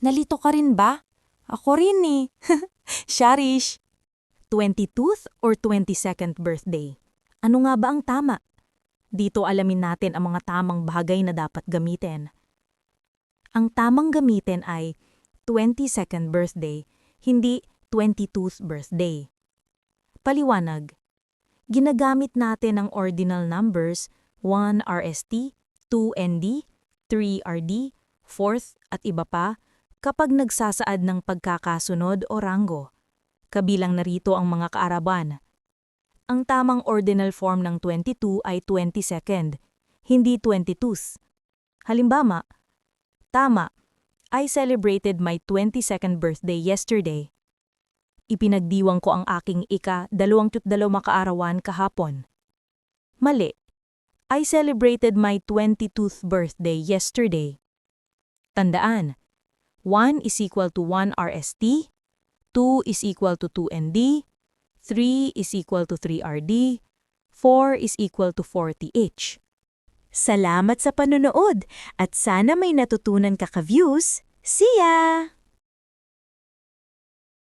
Nalito ka rin ba? Ako rin eh. Sharish. 22th or 22nd birthday? Ano nga ba ang tama? Dito alamin natin ang mga tamang bagay na dapat gamitin. Ang tamang gamitin ay 22nd birthday, hindi 22th birthday. Paliwanag. Ginagamit natin ang ordinal numbers 1 RST, 2 ND, 3 RD, 4th at iba pa kapag nagsasaad ng pagkakasunod o ranggo. Kabilang narito ang mga kaaraban. Ang tamang ordinal form ng 22 ay 22nd, hindi 22th. Halimbawa, tama, I celebrated my 22nd birthday yesterday. Ipinagdiwang ko ang aking ika-22 kaarawan kahapon. Mali, I celebrated my 22th birthday yesterday. Tandaan, 1 is equal to 1 RST, 2 is equal to 2 ND, 3 is equal to 3 RD, 4 is equal to 4 TH. Salamat sa panonood at sana may natutunan ka ka-views. See ya!